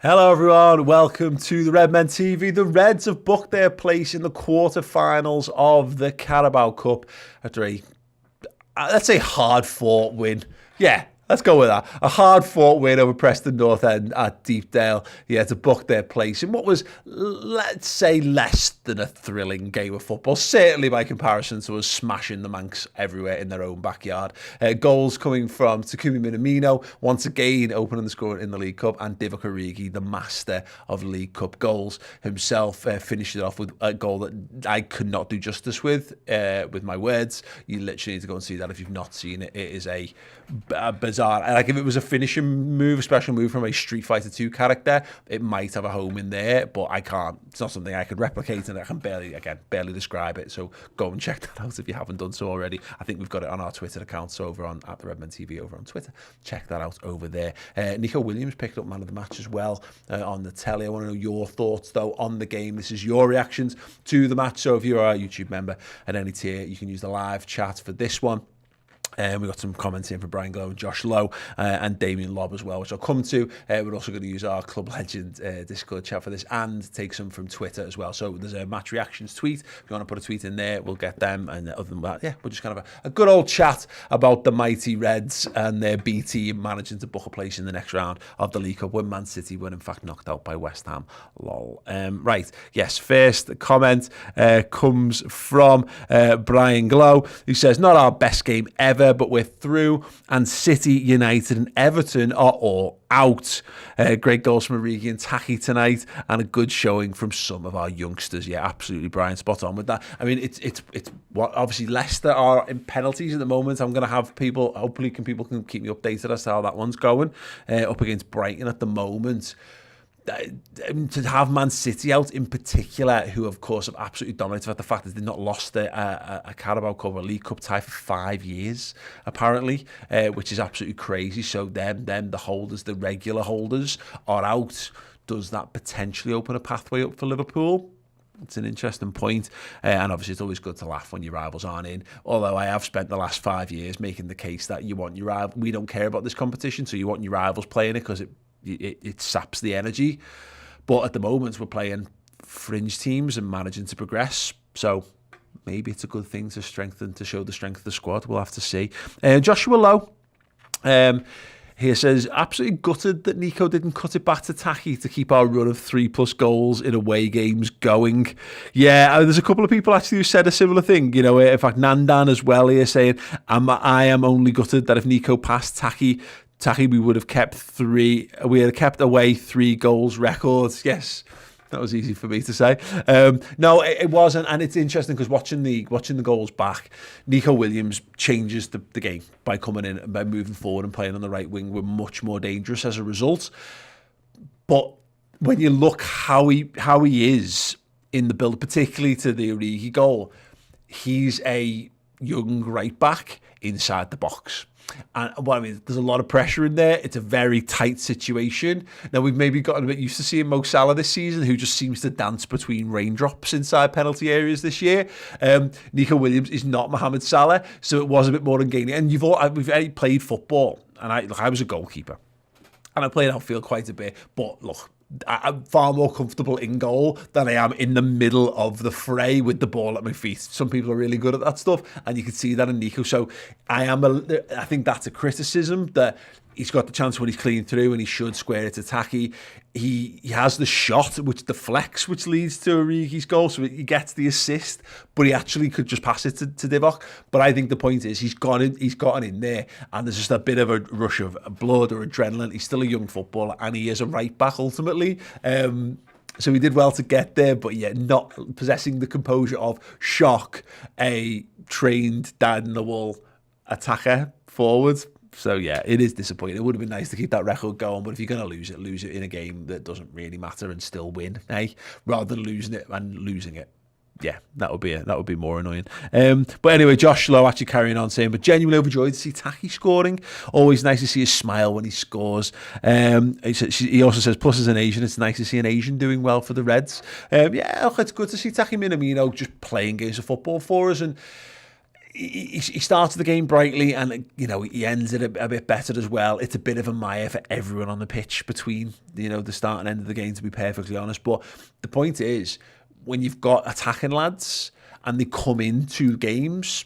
Hello everyone, welcome to the Redmen TV. The Reds have booked their place in the quarterfinals of the Carabao Cup after a, let's say, hard-fought win. Yeah, let's go with that. A hard-fought win over Preston North End at Deepdale. Yeah, to book their place in what was, let's say, less than a thrilling game of football. Certainly by comparison to us smashing the Manx everywhere in their own backyard. Goals coming from Taki Minamino, once again opening the score in the League Cup, and Divock, Origi, the master of League Cup goals himself, finished it off with a goal that I could not do justice with my words. You literally need to go and see that if you've not seen it. It is a bizarre. Like, if it was a finishing move, a special move from a Street Fighter 2 character, it might have a home in there, but I can't. It's not something I could replicate, and I can barely describe it. So go and check that out if you haven't done so already. I think we've got it on our Twitter accounts over on at the Redmen TV over on Twitter. Check that out over there. Nico Williams picked up man of the match as well on the telly. I want to know your thoughts though on the game. This is your reactions to the match. So if you're a YouTube member at any tier, you can use the live chat for this one. We've got some comments in from Brian Glow and Josh Lowe and Damien Lobb as well, which I'll come to. We're also going to use our Club Legend Discord chat for this and take some from Twitter as well. So there's a match reactions tweet. If you want to put a tweet in there, we'll get them. And other than that, yeah, we'll just kind of a good old chat about the mighty Reds and their B team managing to book a place in the next round of the League Cup when Man City were in fact knocked out by West Ham. Lol. Right, yes, first comment comes from Brian Glow, who says, not our best game ever, but we're through, and City, United and Everton are all out. Great goals from Origi and Taki tonight, and a good showing from some of our youngsters. Yeah, absolutely, Brian, spot on with that. I mean, it's what obviously Leicester are in penalties at the moment. I'm going to have people, hopefully people can keep me updated as to how that one's going. Up against Brighton at the moment. To have Man City out in particular, who of course have absolutely dominated, the fact that they've not lost a Carabao Cup or a League Cup tie for 5 years apparently, which is absolutely crazy. So them the holders, the regular holders are out. Does that potentially open a pathway up for Liverpool? It's an interesting point, and obviously it's always good to laugh when your rivals aren't in, although I have spent the last 5 years making the case that you want your rival, we don't care about this competition, so you want your rivals playing it because it saps the energy. But at the moment we're playing fringe teams and managing to progress, so maybe it's a good thing to show the strength of the squad. We'll have to see. Joshua Lowe here says, absolutely gutted that Nico didn't cut it back to Taki to keep our run of 3+ goals in away games going. Yeah, there's a couple of people actually who said a similar thing. You know, in fact, Nandan as well here saying, I am only gutted that if Nico passed Taki, we would have kept away 3 goals records. Yes, that was easy for me to say. No, it wasn't, and it's interesting because watching the goals back, Nico Williams changes the game by coming in, by moving forward and playing on the right wing. We're much more dangerous as a result. But when you look how he is in the build, particularly to the Origi goal, he's a young right back inside the box. And well, I mean, there's a lot of pressure in there. It's a very tight situation. Now, we've maybe gotten a bit used to seeing Mo Salah this season, who just seems to dance between raindrops inside penalty areas this year. Nico Williams is not Mohamed Salah, so it was a bit more ungainly. And we've played football, and I was a goalkeeper, and I played outfield quite a bit. But look, I'm far more comfortable in goal than I am in the middle of the fray with the ball at my feet. Some people are really good at that stuff, and you can see that in Nico. So I think that's a criticism, that he's got the chance when he's clean through and he should square it to Taki. He has the shot which deflects, which leads to Origi's goal, so he gets the assist, but he actually could just pass it to Divock. But I think the point is he's gotten in there, and there's just a bit of a rush of blood or adrenaline. He's still a young footballer, and he is a right back ultimately. So he did well to get there, but yeah, not possessing the composure of shock a trained dyed-in-the-wool attacker forward. So yeah, it is disappointing. It would have been nice to keep that record going, but if you're going to lose it in a game that doesn't really matter and still win, rather than losing it and losing it. Yeah, that would be more annoying. But anyway, Josh Lowe actually carrying on saying, but genuinely overjoyed to see Taki scoring. Always nice to see his smile when he scores. He also says, plus as an Asian, it's nice to see an Asian doing well for the Reds. Yeah, look, it's good to see Taki Minamino just playing games of football for us. And he started the game brightly, and he ends it a bit better as well. It's a bit of a mire for everyone on the pitch between the start and end of the game, to be perfectly honest. But the point is, when you've got attacking lads and they come into games,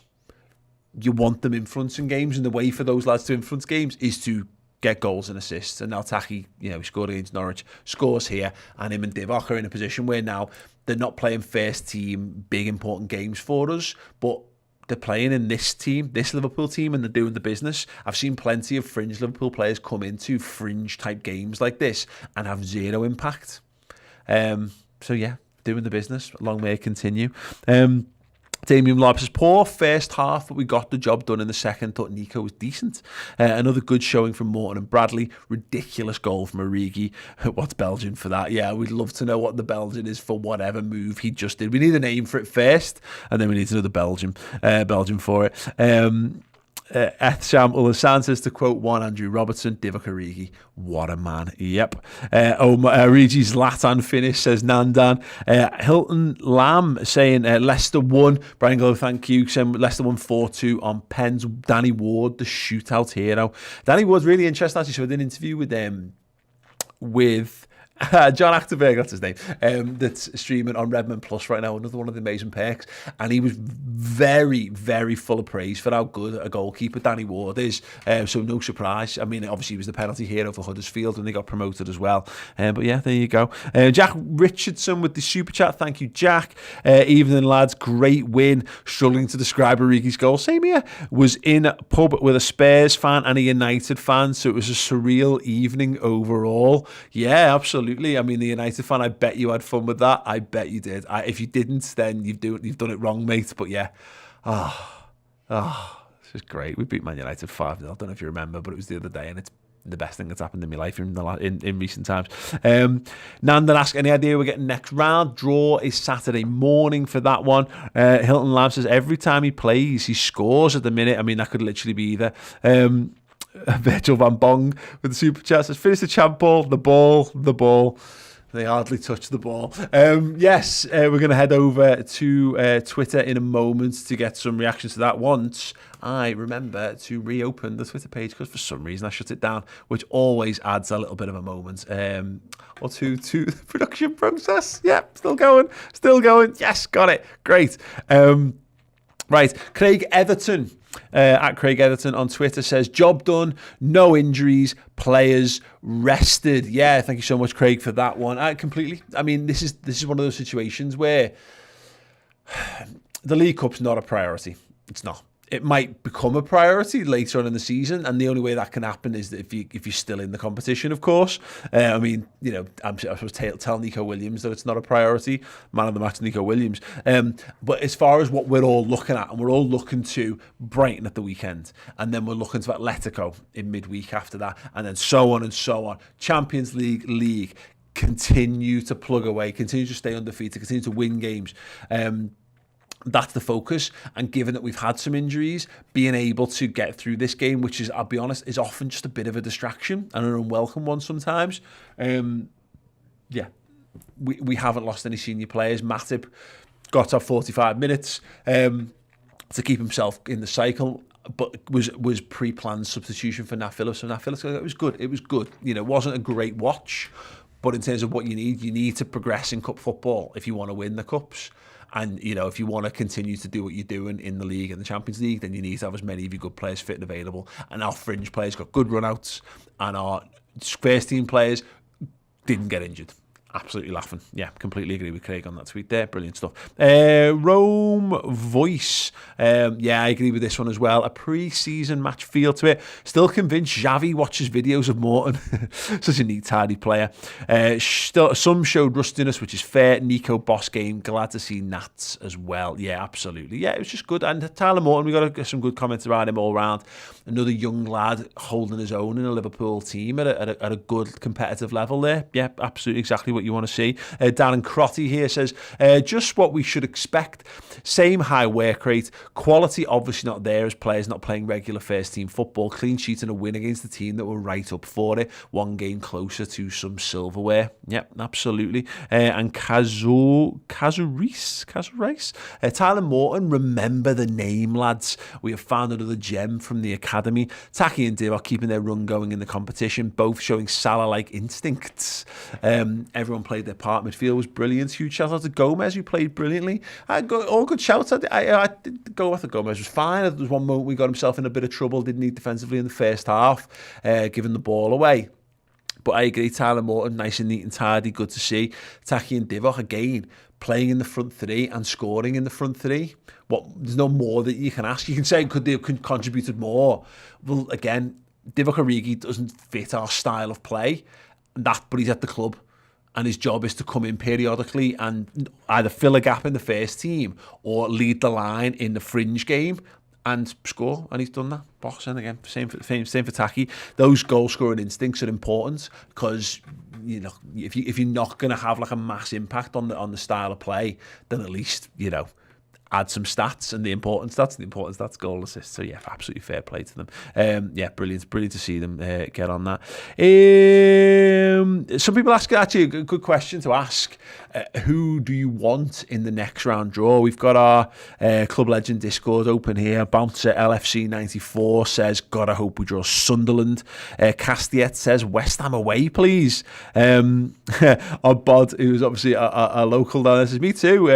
you want them influencing games, and the way for those lads to influence games is to get goals and assists. And now Taki, he scored against Norwich, scores here, and him and Divock are in a position where now they're not playing first team, big important games for us, but they're playing in this team, this Liverpool team, and they're doing the business. I've seen plenty of fringe Liverpool players come into fringe type games like this and have zero impact. So yeah, doing the business. Long may it continue. Damian Lopes says, poor first half, but we got the job done in the second. Thought Nico was decent. Another good showing from Morton and Bradley. Ridiculous goal from Origi. What's Belgian for that? Yeah, we'd love to know what the Belgian is for whatever move he just did. We need a name for it first, and then we need to know the Belgian for it. Ethsham Ulasan says, to quote one Andrew Robertson, Divock Origi, what a man. Yep. Origi's Latan finish, says Nandan. Hilton Lamb saying Leicester won. Brian Glow, thank you. Saying Leicester won 4-2 on pens. Danny Ward, the shootout hero. Danny Ward's really interesting, actually. So I did an interview with John Achterberg, that's his name, that's streaming on Redmen Plus right now, another one of the amazing perks, and he was very, very full of praise for how good a goalkeeper Danny Ward is, so no surprise. I mean, obviously he was the penalty hero for Huddersfield when they got promoted as well, but yeah, there you go. Jack Richardson with the super chat, thank you Jack. Evening lads, great win. Struggling to describe Origi's goal, same here. Was in a pub with a Spurs fan and a United fan, so it was a surreal evening overall. Yeah, absolutely. I mean, the United fan, I bet you had fun with that. I bet you did. If you didn't, then you've done it wrong, mate. But yeah, this is great. We beat Man United 5-0. I don't know if you remember, but it was the other day, and it's the best thing that's happened in my life in recent times. Nandan asks, any idea we're getting next round? Draw is Saturday morning for that one. Hilton Lamb says, every time he plays, he scores at the minute. I mean, that could literally be either. Virgil Van Bong with the super chat says, finish the champ ball, the ball. They hardly touch the ball. Yes, we're going to head over to Twitter in a moment to get some reactions to that once I remember to reopen the Twitter page, because for some reason I shut it down, which always adds a little bit of a moment or two to the production process. Yep, still going. Yes, got it. Great. Right, Craig Everton. At Craig Everton on Twitter says, job done, no injuries, players rested. Yeah, thank you so much, Craig, for that one. I mean, this is one of those situations where the League Cup's not a priority. It's not. It might become a priority later on in the season, and the only way that can happen is that if you're still in the competition, of course. I mean, I'm supposed to tell Nico Williams that it's not a priority. Man of the match, Nico Williams. But as far as what we're all looking at, and we're all looking to Brighton at the weekend, and then we're looking to Atletico in midweek after that, and then so on and so on. Champions League, continue to plug away, continue to stay undefeated, continue to win games. That's the focus, and given that we've had some injuries, being able to get through this game, which is, I'll be honest, is often just a bit of a distraction and an unwelcome one sometimes. We haven't lost any senior players. Matip got off 45 minutes to keep himself in the cycle, but was pre-planned substitution for Nat Phillips. So Nat Phillips, it was good. It wasn't a great watch, but in terms of what you need to progress in cup football if you want to win the cups. And, if you want to continue to do what you're doing in the league and the Champions League, then you need to have as many of your good players fit and available. And our fringe players got good run-outs, and our first team players didn't get injured. Absolutely laughing. Yeah, completely agree with Craig on that tweet there. Brilliant stuff. Rome Voice. Yeah, I agree with this one as well. A pre-season match feel to it. Still convinced Xavi watches videos of Morton. Such a neat, tidy player. Some showed rustiness, which is fair. Nico, boss game. Glad to see Nats as well. Yeah, absolutely. Yeah, it was just good. And Tyler Morton, we got to get some good comments around him all round. Another young lad holding his own in a Liverpool team at a good competitive level there. Yeah, absolutely exactly what you you want to see. Darren Crotty here says, just what we should expect. Same high work rate. Quality obviously not there as players not playing regular first team football. Clean sheet and a win against the team that were right up for it. One game closer to some silverware. Yep, absolutely. And Kazurais. Tyler Morton, remember the name, lads. We have found another gem from the academy. Taki and Divock keeping their run going in the competition, both showing Salah-like instincts. Everyone played their part. Midfield was brilliant. Huge shout out to Gomez, who played brilliantly. All good shouts. I did go with Gomez. Was fine. There was one moment we got himself in a bit of trouble. Didn't need defensively in the first half, giving the ball away. But I agree, Tyler Morton, nice and neat and tidy, good to see. Taki and Divock, again, playing in the front three and scoring in the front three. There's no more that you can ask. You can say, could they have contributed more? Well, again, Divock Origi doesn't fit our style of play, but he's at the club. And his job is to come in periodically and either fill a gap in the first team or lead the line in the fringe game and score. And he's done that. Boxing again, same for Taki. Those goal scoring instincts are important because if you're not going to have like a mass impact on the style of play, then at least add some stats, and the important stats, goal assists. So yeah, absolutely fair play to them. Yeah, brilliant to see them get on that. Some people ask, actually a good question to ask, who do you want in the next round draw? We've got our Club Legend Discord open here. Bouncer LFC 94 says, God, I hope we draw Sunderland. Castiet says, West Ham away, please. Our Bod, who's obviously a local down there, says, me too,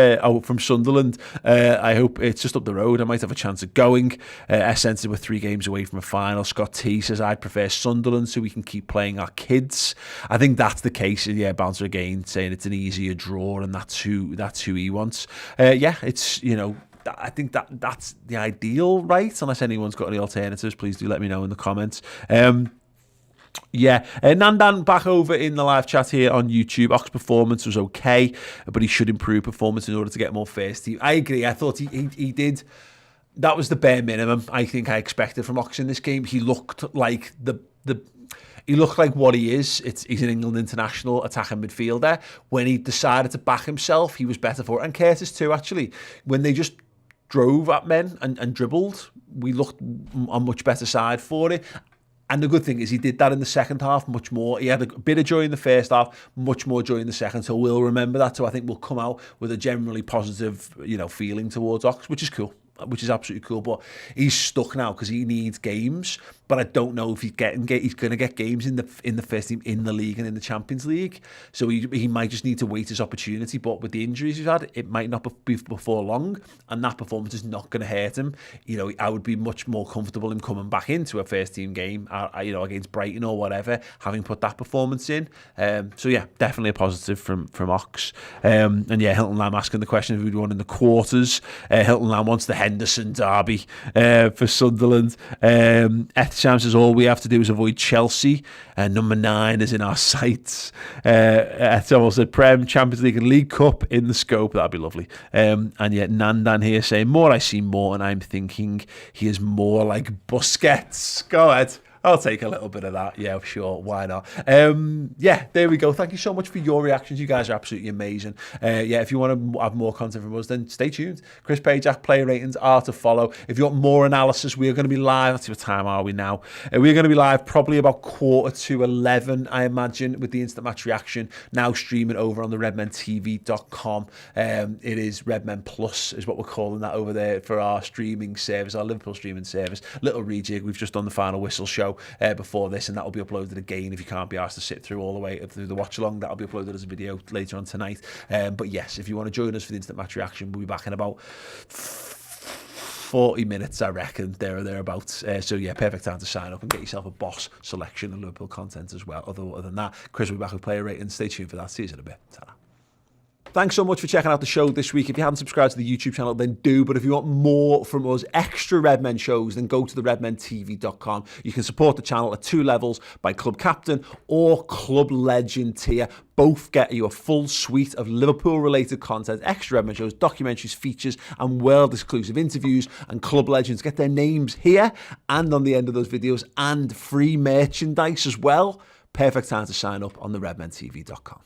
from Sunderland. I hope it's just up the road. I might have a chance of going. Essence, we're 3 games away from a final. Scott T says, I'd prefer Sunderland so we can keep playing our kids. I think that's the case. Yeah, Bouncer again saying it's an easier draw, and that's who he wants. Yeah, it's, I think that's the ideal, right? Unless anyone's got any alternatives, please do let me know in the comments. Yeah, Nandan back over in the live chat here on YouTube. Ox performance was okay, but he should improve performance in order to get more first team. I agree. I thought he did. That was the bare minimum I think I expected from Ox in this game. He looked like he looked like what he is. He's an England international attacking midfielder. When he decided to back himself, he was better for it. And Curtis too, actually. When they just drove at men and dribbled, we looked a much better side for it. And the good thing is he did that in the second half much more. He had a bit of joy in the first half, much more joy in the second. So we'll remember that. So I think we'll come out with a generally positive, feeling towards Ox, which is cool. Which is absolutely cool, but he's stuck now because he needs games. But I don't know if he's going to get games in the first team, in the league and in the Champions League. So he might just need to wait his opportunity. But with the injuries he's had, it might not be before long, and that performance is not going to hurt him. I would be much more comfortable in coming back into a first team game, against Brighton or whatever, having put that performance in. So yeah, definitely a positive from Ox. And yeah, Hilton Lamb asking the question of who'd won in the quarters. Hilton Lamb wants the Henderson derby for Sunderland. Ethsham says all we have to do is avoid Chelsea, and number 9 is in our sights. Ethsham also said Prem, Champions League and League Cup in the scope. That'd be lovely. And yet Nandan here saying more I see more, and I'm thinking he is more like Busquets. Go ahead. I'll take a little bit of that. Yeah, sure. Why not? Yeah, there we go. Thank you so much for your reactions. You guys are absolutely amazing. Yeah, if you want to have more content from us, then stay tuned. Chris Pajak, player ratings are to follow. If you want more analysis, we are going to be live. Let's see what time are we now. We're going to be live probably about 11:15, I imagine, with the instant match reaction. Now streaming over on the redmentv.com. It is Redmen Plus is what we're calling that over there for our streaming service, our Liverpool streaming service. Little rejig. We've just done the final whistle show before this, and that will be uploaded again if you can't be asked to sit through all the way through the watch along. That'll be uploaded as a video later on tonight. But yes, if you want to join us for the instant match reaction, we'll be back in about 40 minutes, I reckon, there or thereabouts. So yeah, perfect time to sign up and get yourself a boss selection of Liverpool content as well. Other than that, Chris will be back with player ratings. Stay tuned for that. See you in a bit. Ta-ra. Thanks so much for checking out the show this week. If you haven't subscribed to the YouTube channel, then do. But if you want more from us, extra Redmen shows, then go to the redmentv.com. You can support the channel at 2 levels by Club Captain or Club Legend tier. Both get you a full suite of Liverpool-related content, extra Redmen shows, documentaries, features, and world-exclusive interviews. And Club Legends get their names here and on the end of those videos, and free merchandise as well. Perfect time to sign up on the redmentv.com.